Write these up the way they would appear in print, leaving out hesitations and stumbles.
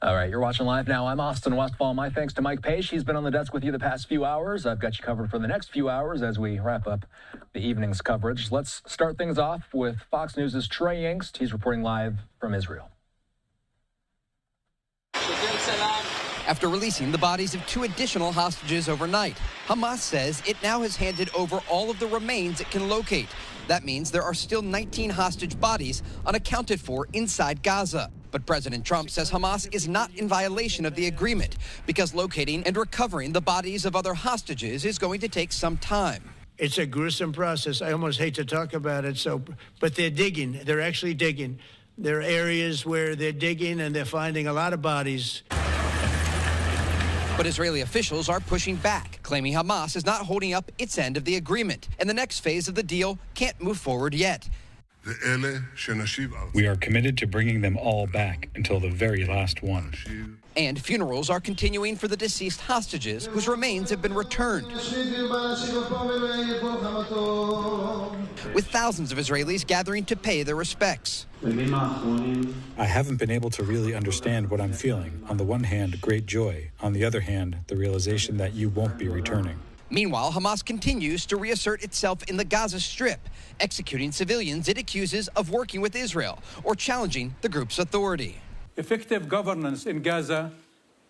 All right, you're watching Live Now. I'm Austin Westfall. My thanks to Mike Page. He's been on the desk with you the past few hours. I've got you covered for the next few hours as we wrap up the evening's coverage. Let's start things off with Fox News' Trey Yingst. He's reporting live from Israel. After releasing the bodies of 2 additional hostages overnight, Hamas says it now has handed over all of the remains it can locate. That means there are still 19 hostage bodies unaccounted for inside Gaza. But President Trump says Hamas is not in violation of the agreement because locating and recovering the bodies of other hostages is going to take some time. It's a gruesome process. I almost hate to talk about it, but they're digging. They're actually digging. There are areas where they're digging and they're finding a lot of bodies. But Israeli officials are pushing back, claiming Hamas is not holding up its end of the agreement, and the next phase of the deal can't move forward yet. We are committed to bringing them all back until the very last one. And funerals are continuing for the deceased hostages whose remains have been returned, with thousands of Israelis gathering to pay their respects. I haven't been able to really understand what I'm feeling. On the one hand, great joy. On the other hand, the realization that you won't be returning. Meanwhile, Hamas continues to reassert itself in the Gaza Strip, executing civilians it accuses of working with Israel or challenging the group's authority. Effective governance in Gaza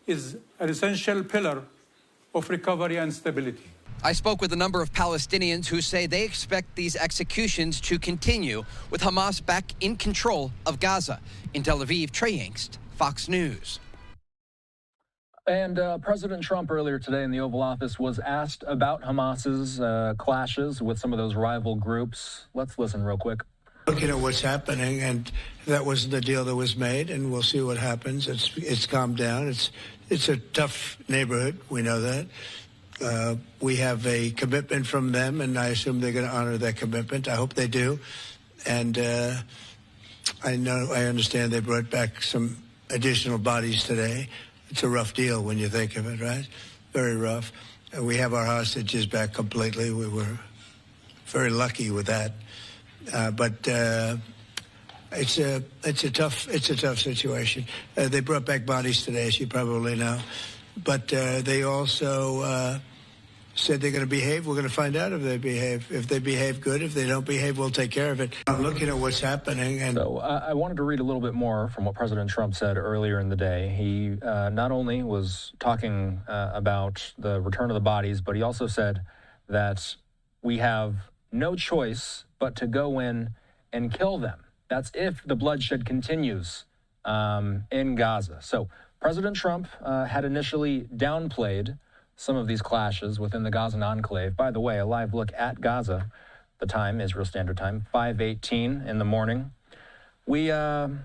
is an essential pillar of recovery and stability. I spoke with a number of Palestinians who say they expect these executions to continue with Hamas back in control of Gaza. In Tel Aviv, Trey Yingst, Fox News. And President Trump earlier today in the Oval Office was asked about Hamas's clashes with some of those rival groups. Let's listen real quick. Looking at what's happening, and that wasn't the deal that was made, and we'll see what happens. It's calmed down. It's a tough neighborhood. We know that. We have a commitment from them, and I assume they're going to honor that commitment. I hope they do. And I understand they brought back some additional bodies today. It's a rough deal when you think of it, right? Very rough. We have our hostages back completely. We were very lucky with that. But it's a tough situation. They brought back bodies today, as you probably know. But they also said they're going to behave. We're going to find out if they behave. If they behave good, if they don't behave, we'll take care of it. I'm looking at what's happening. And so I wanted to read a little bit more from what President Trump said earlier in the day. He not only was talking about the return of the bodies, but he also said that we have no choice but to go in and kill them. That's if the bloodshed continues in Gaza. So President Trump had initially downplayed some of these clashes within the Gazan enclave. By the way, a live look at Gaza, the time, Israel Standard Time, 5:18 in the morning. We heard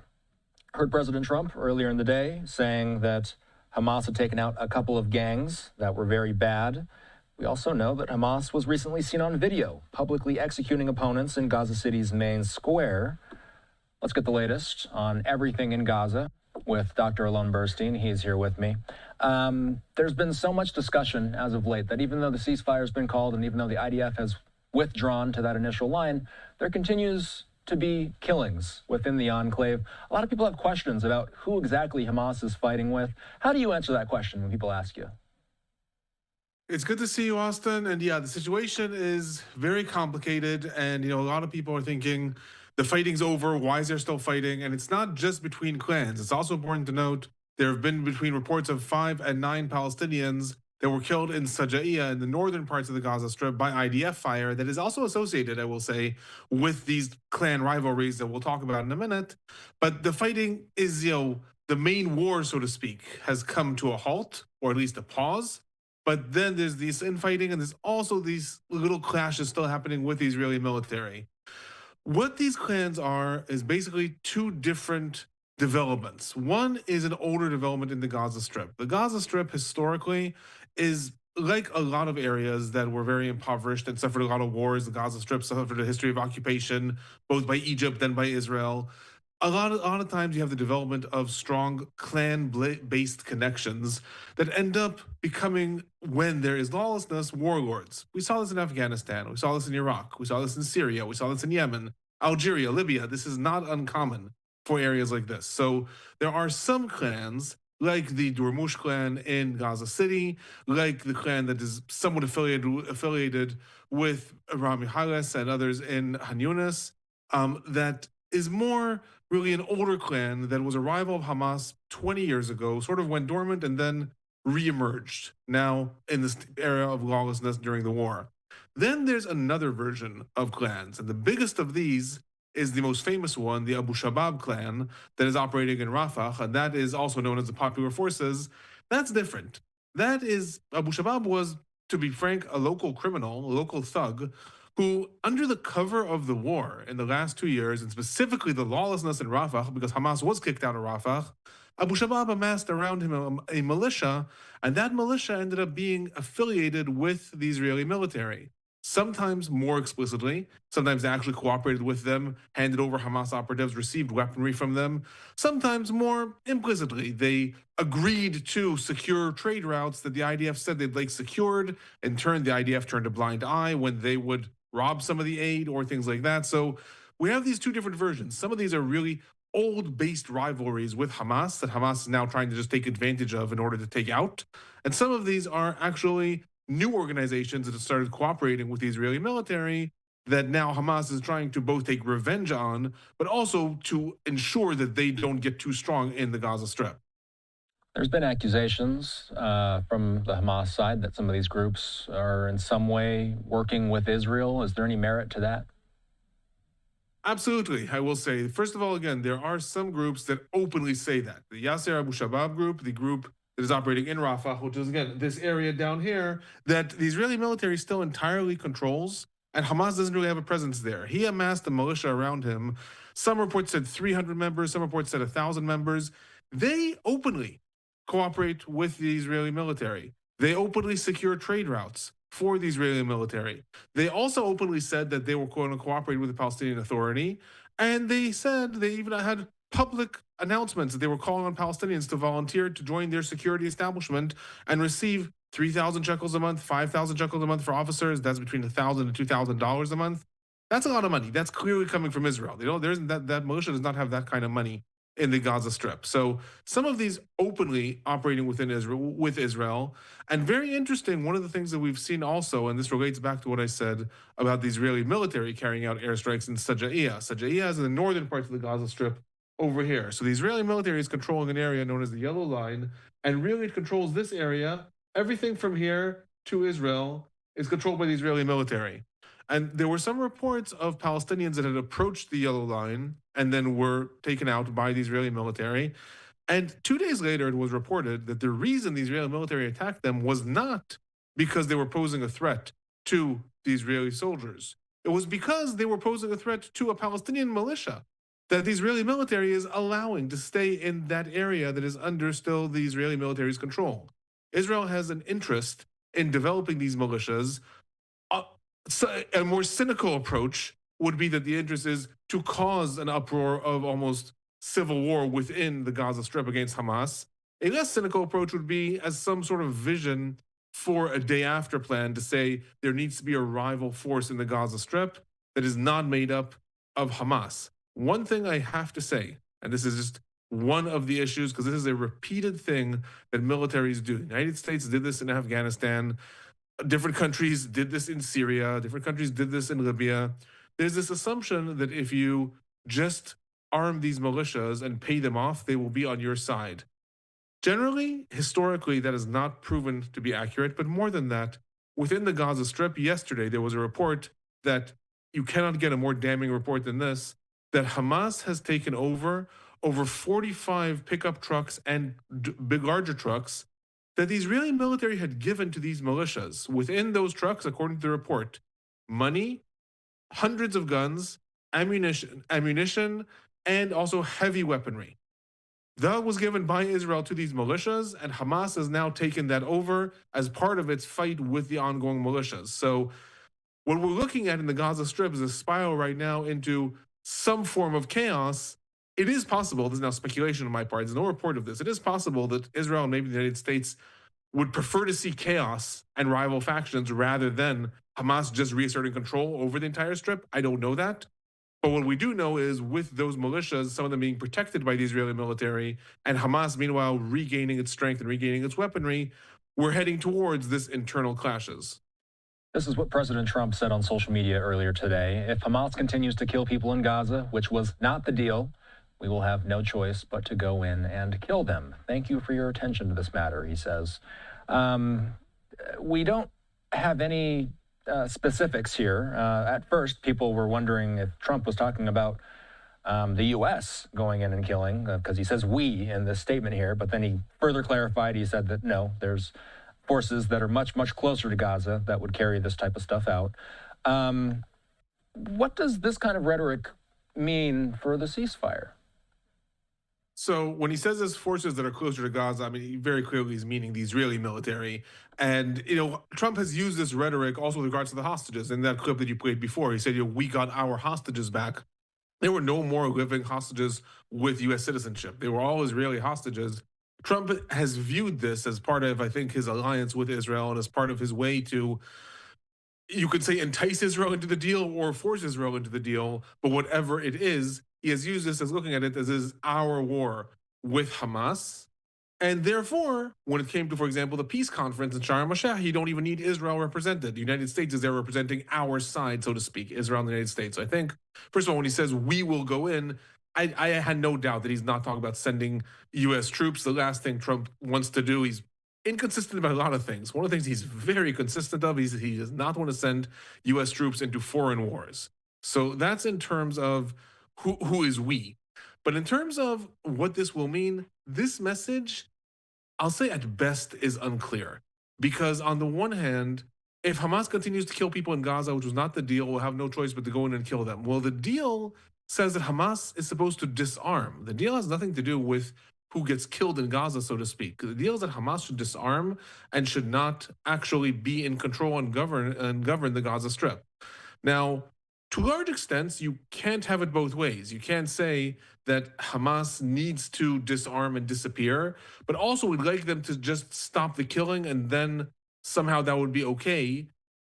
President Trump earlier in the day saying that Hamas had taken out a couple of gangs that were very bad. We also know that Hamas was recently seen on video publicly executing opponents in Gaza City's main square. Let's get the latest on everything in Gaza with Dr. Alon Burstein. He's here with me. There's been so much discussion as of late that even though the ceasefire has been called and even though the IDF has withdrawn to that initial line, there continues to be killings within the enclave. A lot of people have questions about who exactly Hamas is fighting with. How do you answer that question when people ask you? It's good to see you, Austin. And yeah, the situation is very complicated. And, a lot of people are thinking the fighting's over. Why is there still fighting? And it's not just between clans. It's also important to note there have been between reports of 5 and 9 Palestinians that were killed in Sajaiya in the northern parts of the Gaza Strip by IDF fire that is also associated, I will say, with these clan rivalries that we'll talk about in a minute. But the fighting is, the main war, so to speak, has come to a halt, or at least a pause. But then there's this infighting, and there's also these little clashes still happening with the Israeli military. What these clans are is basically 2 different developments. One is an older development in the Gaza Strip. The Gaza Strip historically is like a lot of areas that were very impoverished and suffered a lot of wars. The Gaza Strip suffered a history of occupation, both by Egypt and by Israel. A lot of times you have the development of strong clan-based connections that end up becoming, when there is lawlessness, warlords. We saw this in Afghanistan. We saw this in Iraq. We saw this in Syria. We saw this in Yemen, Algeria, Libya. This is not uncommon for areas like this. So there are some clans like the Dormush clan in Gaza City, like the clan that is somewhat affiliated with Rami Halas and others in Han Yunis, that is more really an older clan that was a rival of Hamas 20 years ago, sort of went dormant and then reemerged now in this era of lawlessness during the war. Then there's another version of clans, and the biggest of these is the most famous one, the Abu Shabab clan that is operating in Rafah, and that is also known as the Popular Forces. That's different. That is, Abu Shabab was, to be frank, a local criminal, a local thug, who, under the cover of the war in the last 2 years, and specifically the lawlessness in Rafah, because Hamas was kicked out of Rafah, Abu Shabab amassed around him a militia, and that militia ended up being affiliated with the Israeli military. Sometimes more explicitly, sometimes they actually cooperated with them, handed over Hamas operatives, received weaponry from them. Sometimes more implicitly, they agreed to secure trade routes that the IDF said they'd like secured. In turn, the IDF turned a blind eye when they would rob some of the aid or things like that. So we have these two different versions. Some of these are really old-based rivalries with Hamas that Hamas is now trying to just take advantage of in order to take out. And some of these are actually new organizations that have started cooperating with the Israeli military that now Hamas is trying to both take revenge on, but also to ensure that they don't get too strong in the Gaza Strip. There's been accusations from the Hamas side that some of these groups are in some way working with Israel. Is there any merit to that? Absolutely, I will say. First of all, again, there are some groups that openly say that. The Yasser Abu Shabab group, the group that is operating in Rafah, which is, again, this area down here, that the Israeli military still entirely controls, and Hamas doesn't really have a presence there. He amassed a militia around him. Some reports said 300 members, some reports said 1,000 members. They openly cooperate with the Israeli military. They openly secure trade routes for the Israeli military. They also openly said that they were going to cooperate with the Palestinian Authority, and they said they even had public announcements that they were calling on Palestinians to volunteer to join their security establishment and receive 3,000 shekels a month, 5,000 shekels a month for officers. That's between $1,000 and $2,000 a month. That's a lot of money. That's clearly coming from Israel. That militia does not have that kind of money in the Gaza Strip. So some of these openly operating within Israel, with Israel. And very interesting, one of the things that we've seen also, and this relates back to what I said about the Israeli military carrying out airstrikes in Saja'iyah. Saja'iyah is in the northern parts of the Gaza Strip over here. So the Israeli military is controlling an area known as the Yellow Line, and really it controls this area. Everything from here to Israel is controlled by the Israeli military. And there were some reports of Palestinians that had approached the Yellow Line and then were taken out by the Israeli military. And 2 days later, it was reported that the reason the Israeli military attacked them was not because they were posing a threat to the Israeli soldiers. It was because they were posing a threat to a Palestinian militia that the Israeli military is allowing to stay in that area that is under still the Israeli military's control. Israel has an interest in developing these militias. So a more cynical approach would be that the interest is to cause an uproar of almost civil war within the Gaza Strip against Hamas. A less cynical approach would be as some sort of vision for a day after plan to say there needs to be a rival force in the Gaza Strip that is not made up of Hamas. One thing I have to say, and this is just one of the issues, because this is a repeated thing that militaries do. The United States did this in Afghanistan. Different countries did this in Syria. Different countries did this in Libya. There's this assumption that if you just arm these militias and pay them off, they will be on your side. Generally, historically, that is not proven to be accurate. But more than that, within the Gaza Strip, yesterday, there was a report that you cannot get a more damning report than this, that Hamas has taken over 45 pickup trucks and big larger trucks that the Israeli military had given to these militias. Within those trucks, according to the report, money, hundreds of guns, ammunition, and also heavy weaponry. That was given by Israel to these militias, and Hamas has now taken that over as part of its fight with the ongoing militias. So what we're looking at in the Gaza Strip is a spiral right now into some form of chaos. It is possible, this is now speculation on my part, there's no report of this, it is possible that Israel and maybe the United States would prefer to see chaos and rival factions rather than Hamas just reasserting control over the entire strip. I don't know that. But what we do know is with those militias, some of them being protected by the Israeli military, and Hamas, meanwhile, regaining its strength and regaining its weaponry, we're heading towards this internal clashes. This is what President Trump said on social media earlier today. If Hamas continues to kill people in Gaza, which was not the deal, we will have no choice but to go in and kill them. Thank you for your attention to this matter, he says. We don't have any specifics here. At first, people were wondering if Trump was talking about the U.S. going in and killing, because he says we in this statement here, but then he further clarified. He said that no, there's forces that are much, much closer to Gaza that would carry this type of stuff out. What does this kind of rhetoric mean for the ceasefire? So when he says there's forces that are closer to Gaza, I mean, he very clearly is meaning the Israeli military. And, Trump has used this rhetoric also with regards to the hostages. In that clip that you played before, he said, we got our hostages back. There were no more living hostages with U.S. citizenship. They were all Israeli hostages. Trump has viewed this as part of, I think, his alliance with Israel and as part of his way to, you could say, entice Israel into the deal or force Israel into the deal. But whatever it is, he has used this as looking at it as our war with Hamas. And therefore, when it came to, for example, the peace conference in Sharm el-Sheikh, you don't even need Israel represented. The United States is there representing our side, so to speak, Israel and the United States. So I think, first of all, when he says we will go in, I had no doubt that he's not talking about sending U.S. troops. The last thing Trump wants to do, he's inconsistent about a lot of things. One of the things he's very consistent of is he does not want to send U.S. troops into foreign wars. So that's in terms of who is we. But in terms of what this will mean, this message, I'll say at best, is unclear. Because on the one hand, if Hamas continues to kill people in Gaza, which was not the deal, we'll have no choice but to go in and kill them. Well, the deal says that Hamas is supposed to disarm. The deal has nothing to do with who gets killed in Gaza, so to speak. The deal is that Hamas should disarm and should not actually be in control and govern the Gaza Strip. Now, to large extents, you can't have it both ways. You can't say that Hamas needs to disarm and disappear, but also we'd like them to just stop the killing and then somehow that would be okay.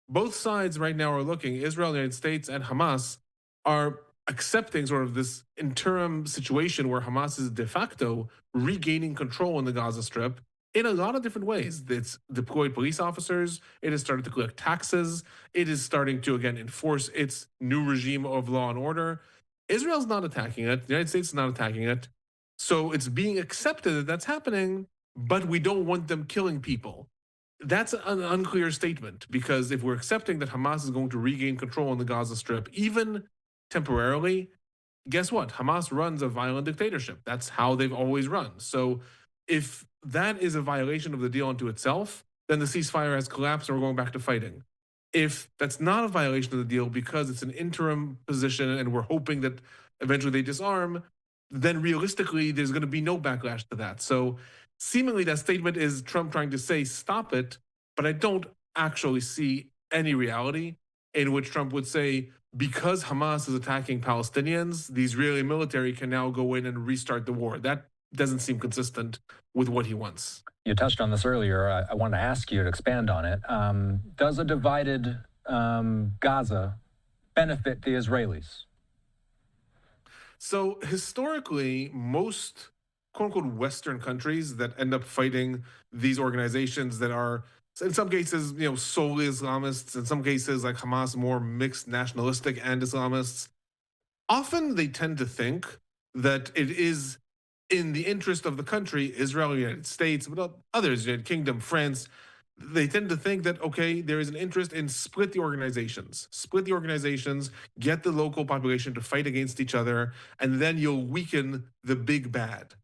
Both sides right now are looking, Israel, the United States, and Hamas are accepting sort of this interim situation where Hamas is de facto regaining control in the Gaza Strip in a lot of different ways. It's deployed police officers. It has started to collect taxes. It is starting to, again, enforce its new regime of law and order. Israel's not attacking it. The United States is not attacking it. So it's being accepted that that's happening, but we don't want them killing people. That's an unclear statement, because if we're accepting that Hamas is going to regain control in the Gaza Strip, even temporarily, guess what? Hamas runs a violent dictatorship. That's how they've always run. So if that is a violation of the deal unto itself, then the ceasefire has collapsed and we're going back to fighting. If that's not a violation of the deal because it's an interim position and we're hoping that eventually they disarm, then realistically, there's going to be no backlash to that. So seemingly that statement is Trump trying to say, stop it, but I don't actually see any reality in which Trump would say, because Hamas is attacking Palestinians, the Israeli military can now go in and restart the war. That doesn't seem consistent with what he wants. You touched on this earlier. I want to ask you to expand on it. Does a divided Gaza benefit the Israelis? So historically, most quote-unquote Western countries that end up fighting these organizations that are, in some cases, solely Islamists, in some cases, like Hamas, more mixed nationalistic and Islamists, often they tend to think that it is in the interest of the country, Israel, United States, but others, United Kingdom, France, they tend to think that, okay, there is an interest in split the organizations, get the local population to fight against each other, and then you'll weaken the big bad.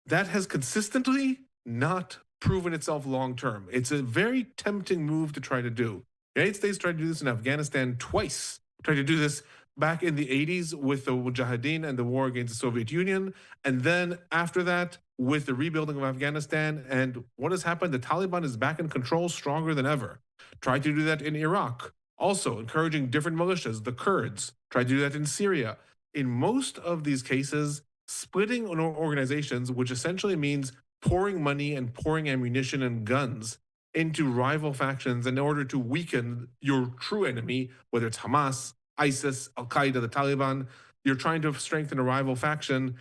That has consistently not proven itself long-term. It's a very tempting move to try to do. The United States tried to do this in Afghanistan twice, tried to do this back in the 80s with the Mujahideen and the war against the Soviet Union. And then after that, with the rebuilding of Afghanistan. And what has happened? The Taliban is back in control, stronger than ever. Tried to do that in Iraq. Also encouraging different militias, the Kurds. Tried to do that in Syria. In most of these cases, splitting organizations, which essentially means pouring money and pouring ammunition and guns into rival factions in order to weaken your true enemy, whether it's Hamas, ISIS, Al-Qaeda, the Taliban. You're trying to strengthen a rival faction.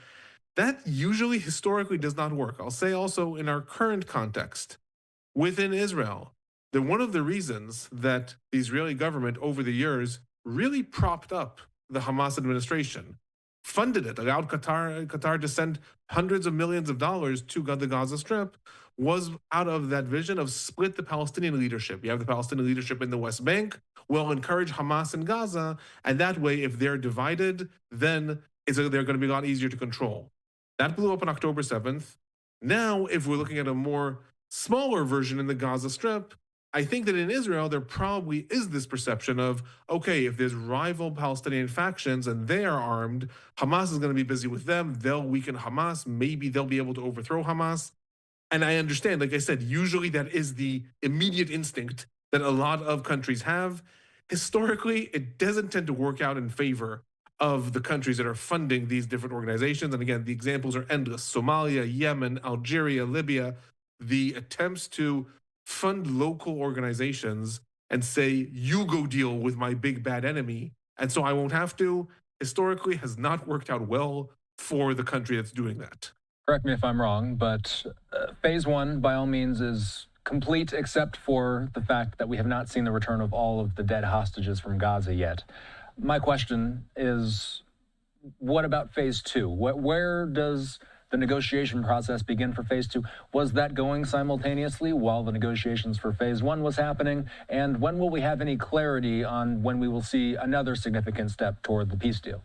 That usually historically does not work. I'll say also in our current context, within Israel, that one of the reasons that the Israeli government over the years really propped up the Hamas administration, funded it, allowed Qatar to send hundreds of millions of dollars to the Gaza Strip, was out of that vision of split the Palestinian leadership. You have the Palestinian leadership in the West Bank, will encourage Hamas in Gaza, and that way, if they're divided, then they're going to be a lot easier to control. That blew up on October 7th. Now, if we're looking at a more smaller version in the Gaza Strip, I think that in Israel, there probably is this perception of, okay, if there's rival Palestinian factions and they are armed, Hamas is going to be busy with them. They'll weaken Hamas. Maybe they'll be able to overthrow Hamas. And I understand, like I said, usually that is the immediate instinct that a lot of countries have. Historically, it doesn't tend to work out in favor of the countries that are funding these different organizations. And again, the examples are endless. Somalia, Yemen, Algeria, Libya, the attempts to fund local organizations and say, you go deal with my big bad enemy, and so I won't have to, historically has not worked out well for the country that's doing that. Correct me if I'm wrong, but phase one, by all means, is complete except for the fact that we have not seen the return of all of the dead hostages from Gaza yet. My question is, what about phase two? Where does the negotiation process begin for phase two? Was that going simultaneously while the negotiations for phase one was happening? And when will we have any clarity on when we will see another significant step toward the peace deal?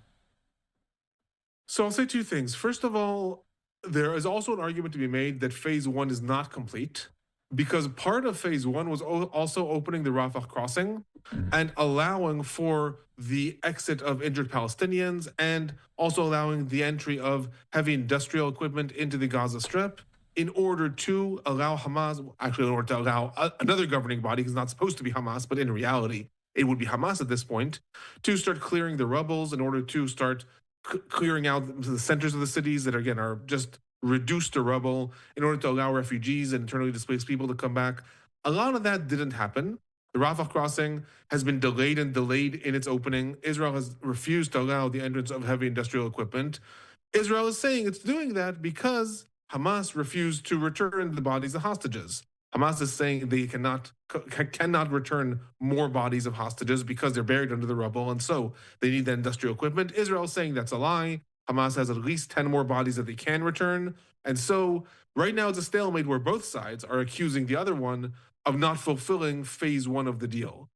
So I'll say two things. First of all, there is also an argument to be made that phase one is not complete, because part of phase one was also opening the Rafah crossing and allowing for the exit of injured Palestinians and also allowing the entry of heavy industrial equipment into the Gaza Strip in order to allow Hamas, actually in order to allow another governing body, because it's not supposed to be Hamas, but in reality, it would be Hamas at this point, to start clearing the rubbles in order to start clearing out the centers of the cities that, again, are just reduced to rubble in order to allow refugees and internally displaced people to come back. A lot of that didn't happen. The Rafah crossing has been delayed in its opening. Israel has refused to allow the entrance of heavy industrial equipment. Israel is saying it's doing that because Hamas refused to return the bodies of hostages. Hamas is saying they cannot return more bodies of hostages because they're buried under the rubble, and so they need the industrial equipment. Israel is saying that's a lie. Hamas has at least 10 more bodies that they can return. And so right now it's a stalemate where both sides are accusing the other one of not fulfilling phase one of the deal.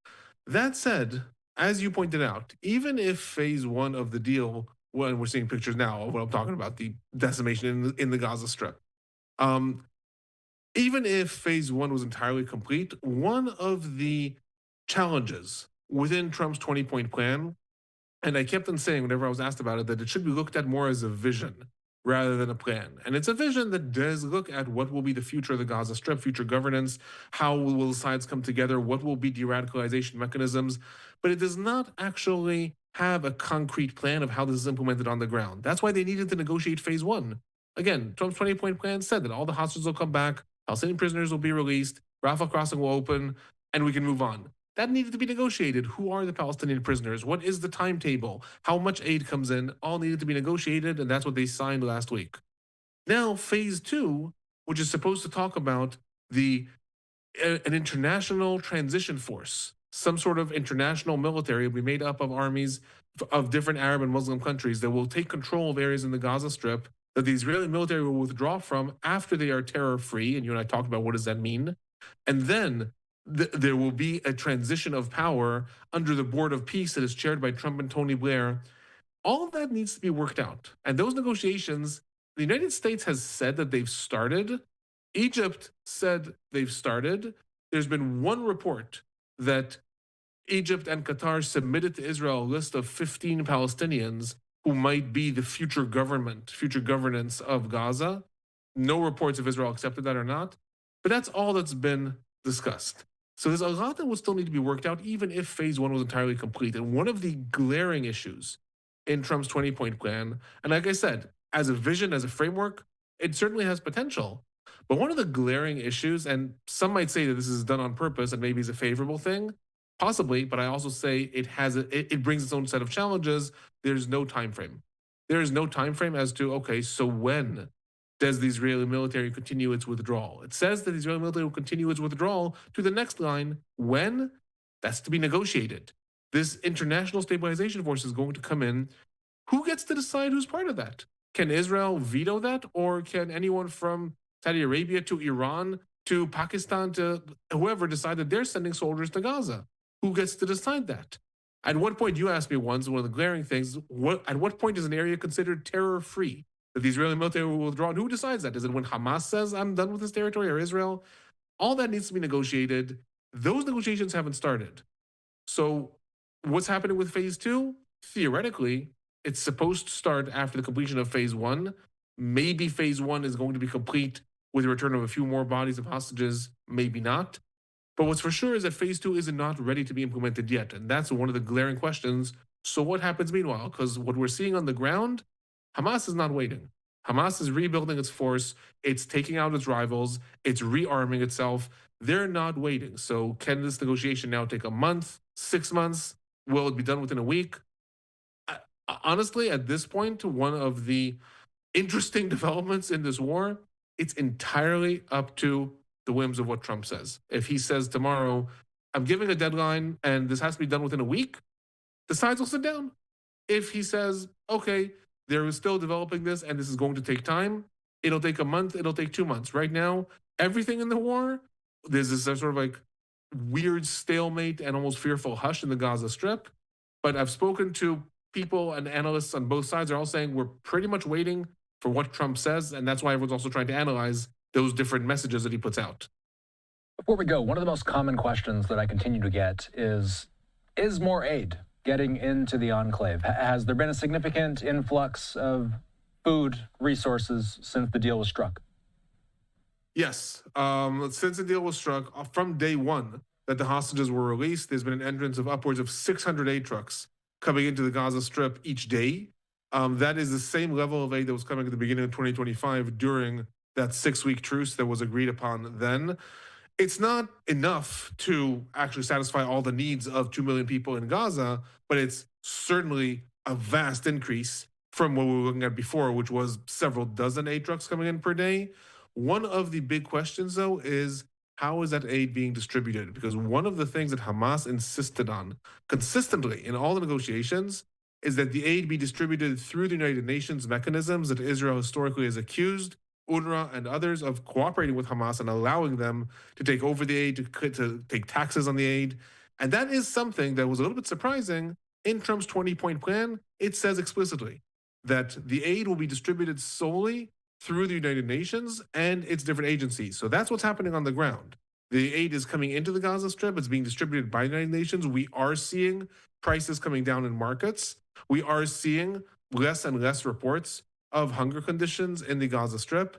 That said, as you pointed out, even if phase one of the deal, when we're seeing pictures now of what I'm talking about, the decimation in the Gaza Strip, even if phase one was entirely complete, one of the challenges within Trump's 20-point plan, and I kept on saying whenever I was asked about it, that it should be looked at more as a vision rather than a plan. And it's a vision that does look at what will be the future of the Gaza Strip, future governance, how will the sides come together, what will be de-radicalization mechanisms, but it does not actually have a concrete plan of how this is implemented on the ground. That's why they needed to negotiate phase one. Again, Trump's 20-point plan said that all the hostages will come back, Palestinian prisoners will be released, Rafah crossing will open, and we can move on. That needed to be negotiated. Who are the Palestinian prisoners? What is the timetable? How much aid comes in? All needed to be negotiated, and that's what they signed last week. Now, phase two, which is supposed to talk about an international transition force, some sort of international military will be made up of armies of different Arab and Muslim countries that will take control of areas in the Gaza Strip that the Israeli military will withdraw from after they are terror-free, and you and I talked about what does that mean, and then there will be a transition of power under the Board of Peace that is chaired by Trump and Tony Blair. All of that needs to be worked out. And those negotiations, the United States has said that they've started. Egypt said they've started. There's been one report that Egypt and Qatar submitted to Israel a list of 15 Palestinians who might be the future governance of Gaza. No reports if Israel accepted that or not. But that's all that's been discussed. So there's a lot that will still need to be worked out, even if phase one was entirely complete. And one of the glaring issues in Trump's 20-point plan, and like I said, as a vision, as a framework, it certainly has potential. But one of the glaring issues, and some might say that this is done on purpose and maybe is a favorable thing, Possibly, but I also say it brings its own set of challenges. There's no time frame. There is no time frame as to, okay, so when does the Israeli military continue its withdrawal? It says that the Israeli military will continue its withdrawal to the next line. When? That's to be negotiated. This international stabilization force is going to come in. Who gets to decide who's part of that? Can Israel veto that, or can anyone from Saudi Arabia to Iran to Pakistan to whoever decide that they're sending soldiers to Gaza? Who gets to decide that? At what point, you asked me once, one of the glaring things, at what point is an area considered terror-free? That the Israeli military will withdraw? And who decides that? Is it when Hamas says, I'm done with this territory, or Israel? All that needs to be negotiated. Those negotiations haven't started. So what's happening with phase 2? Theoretically, it's supposed to start after the completion of phase 1. Maybe phase 1 is going to be complete with the return of a few more bodies of hostages, maybe not. But what's for sure is that phase 2 is not ready to be implemented yet. And that's one of the glaring questions. So what happens meanwhile? Because what we're seeing on the ground, Hamas is not waiting. Hamas is rebuilding its force. It's taking out its rivals. It's rearming itself. They're not waiting. So can this negotiation now take a month, 6 months? Will it be done within a week? Honestly, at this point, one of the interesting developments in this war, it's entirely up to the whims of what Trump says. If he says tomorrow, I'm giving a deadline and this has to be done within a week, the sides will sit down. If he says, okay, they're still developing this and this is going to take time, it'll take a month, it'll take 2 months. Right now, everything in the war, there's this sort of like weird stalemate and almost fearful hush in the Gaza Strip. But I've spoken to people and analysts on both sides are all saying we're pretty much waiting for what Trump says, and that's why everyone's also trying to analyze those different messages that he puts out. Before we go, one of the most common questions that I continue to get is more aid getting into the enclave? Has there been a significant influx of food resources since the deal was struck? Yes. Since the deal was struck, from day one that the hostages were released, there's been an entrance of upwards of 600 aid trucks coming into the Gaza Strip each day. That is the same level of aid that was coming at the beginning of 2025 during that 6-week truce that was agreed upon then. It's not enough to actually satisfy all the needs of 2 million people in Gaza, but it's certainly a vast increase from what we were looking at before, which was several dozen aid trucks coming in per day. One of the big questions, though, is how is that aid being distributed? Because one of the things that Hamas insisted on consistently in all the negotiations is that the aid be distributed through the United Nations mechanisms that Israel historically has accused UNRWA and others of cooperating with Hamas and allowing them to take over the aid, to take taxes on the aid. And that is something that was a little bit surprising. In Trump's 20-point plan, it says explicitly that the aid will be distributed solely through the United Nations and its different agencies. So that's what's happening on the ground. The aid is coming into the Gaza Strip. It's being distributed by the United Nations. We are seeing prices coming down in markets. We are seeing less and less reports of hunger conditions in the Gaza Strip.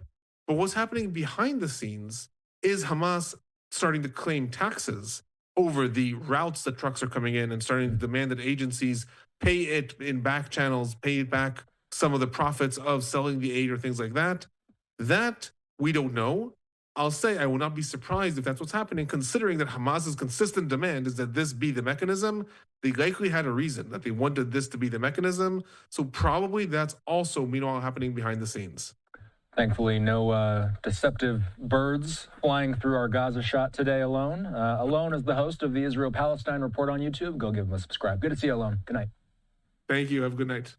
But what's happening behind the scenes is Hamas starting to claim taxes over the routes that trucks are coming in and starting to demand that agencies pay it in back channels, pay it back some of the profits of selling the aid or things like that. That we don't know. I'll say I will not be surprised if that's what's happening, considering that Hamas's consistent demand is that this be the mechanism. They likely had a reason that they wanted this to be the mechanism. So probably that's also meanwhile happening behind the scenes. Thankfully, no deceptive birds flying through our Gaza shot today, Alon. Alon is the host of the Israel-Palestine Report on YouTube. Go give him a subscribe. Good to see you, Alon. Good night. Thank you. Have a good night.